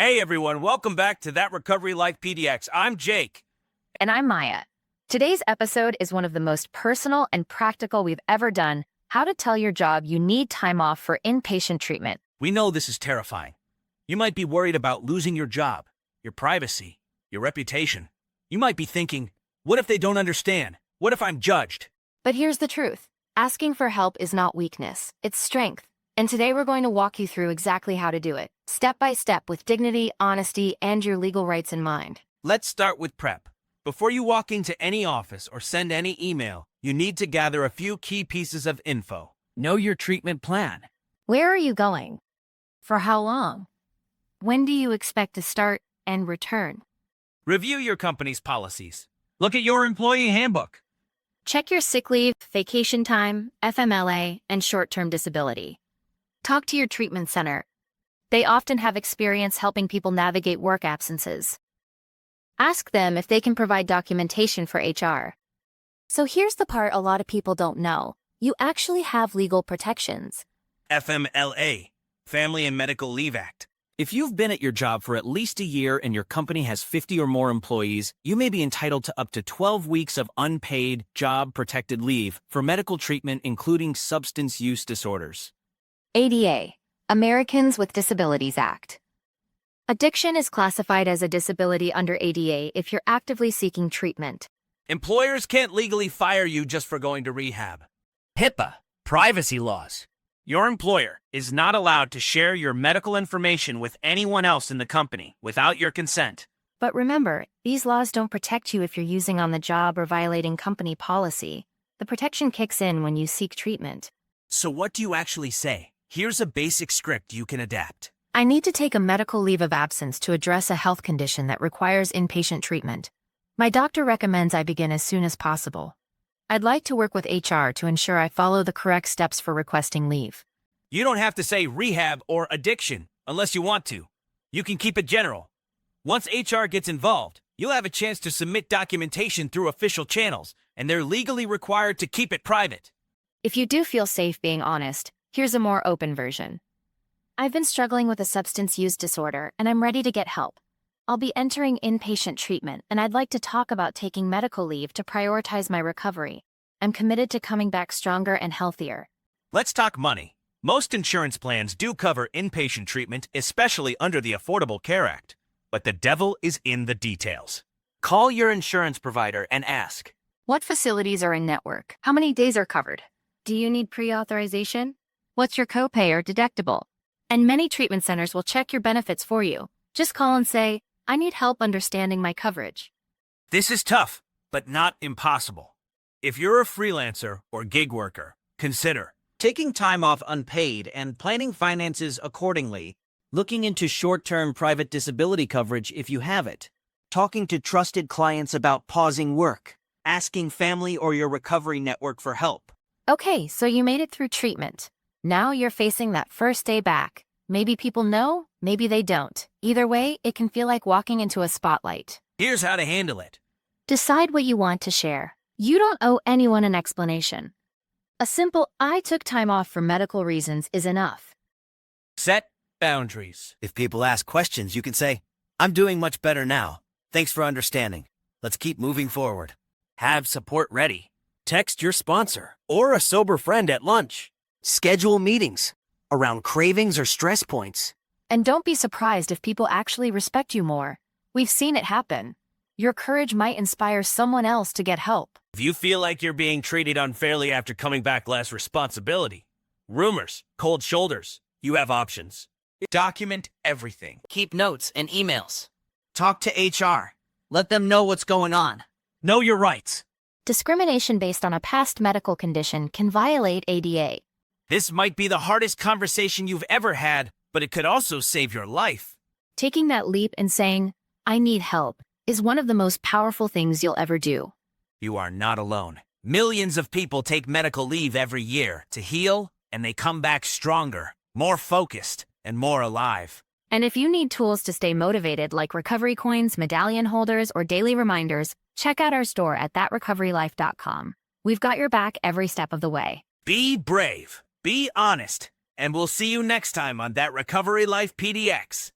Hey everyone, welcome back to That Recovery Life PDX. I'm Jake. And I'm Maya. Today's episode is one of the most personal and practical we've ever done. How to tell your job you need time off for inpatient treatment. We know this is terrifying. You might be worried about losing your job, your privacy, your reputation. You might be thinking, what if they don't understand? What if I'm judged? But here's the truth. Asking for help is not weakness, it's strength. And today we're going to walk you through exactly how to do it, step by step with dignity, honesty, and your legal rights in mind. Let's start with prep. Before you walk into any office or send any email, you need to gather a few key pieces of info. Know your treatment plan. Where are you going? For how long? When do you expect to start and return? Review your company's policies. Look at your employee handbook. Check your sick leave, vacation time, FMLA, and short-term disability. Talk to your treatment center. They often have experience helping people navigate work absences. Ask them if they can provide documentation for HR. So here's the part a lot of people don't know. You actually have legal protections. FMLA, Family and Medical Leave Act. If you've been at your job for at least a year and your company has 50 or more employees, you may be entitled to up to 12 weeks of unpaid, job-protected leave for medical treatment, including substance use disorders. ADA, Americans with Disabilities Act. Addiction is classified as a disability under ADA if you're actively seeking treatment. Employers can't legally fire you just for going to rehab. HIPAA, privacy laws. Your employer is not allowed to share your medical information with anyone else in the company without your consent. But remember, these laws don't protect you if you're using on the job or violating company policy. The protection kicks in when you seek treatment. So what do you actually say? Here's a basic script you can adapt. I need to take a medical leave of absence to address a health condition that requires inpatient treatment. My doctor recommends I begin as soon as possible. I'd like to work with HR to ensure I follow the correct steps for requesting leave. You don't have to say rehab or addiction unless you want to. You can keep it general. Once HR gets involved, you'll have a chance to submit documentation through official channels, and they're legally required to keep it private. If you do feel safe being honest, here's a more open version. I've been struggling with a substance use disorder, and I'm ready to get help. I'll be entering inpatient treatment, and I'd like to talk about taking medical leave to prioritize my recovery. I'm committed to coming back stronger and healthier. Let's talk money. Most insurance plans do cover inpatient treatment, especially under the Affordable Care Act. But the devil is in the details. Call your insurance provider and ask, What facilities are in network? How many days are covered? Do you need pre-authorization? What's your copay or deductible? And many treatment centers will check your benefits for you. Just call and say, I need help understanding my coverage. This is tough, but not impossible. If you're a freelancer or gig worker, consider taking time off unpaid and planning finances accordingly, looking into short-term private disability coverage if you have it, talking to trusted clients about pausing work, asking family or your recovery network for help. Okay, so you made it through treatment. Now you're facing that first day back. Maybe people know, maybe they don't. Either way, it can feel like walking into a spotlight. Here's how to handle it. Decide what you want to share. You don't owe anyone an explanation. A simple, I took time off for medical reasons is enough. Set boundaries. If people ask questions, you can say, I'm doing much better now. Thanks for understanding. Let's keep moving forward. Have support ready. Text your sponsor or a sober friend at lunch. Schedule meetings around cravings or stress points. And don't be surprised if people actually respect you more. We've seen it happen. Your courage might inspire someone else to get help. If you feel like you're being treated unfairly after coming back less responsibility, rumors, cold shoulders, you have options. Document everything. Keep notes and emails. Talk to HR. Let them know what's going on. Know your rights. Discrimination based on a past medical condition can violate ADA. This might be the hardest conversation you've ever had, but it could also save your life. Taking that leap and saying, I need help, is one of the most powerful things you'll ever do. You are not alone. Millions of people take medical leave every year to heal, and they come back stronger, more focused, and more alive. And if you need tools to stay motivated like recovery coins, medallion holders, or daily reminders, check out our store at thatrecoverylife.com. We've got your back every step of the way. Be brave, be honest, and we'll see you next time on That Recovery Life PDX.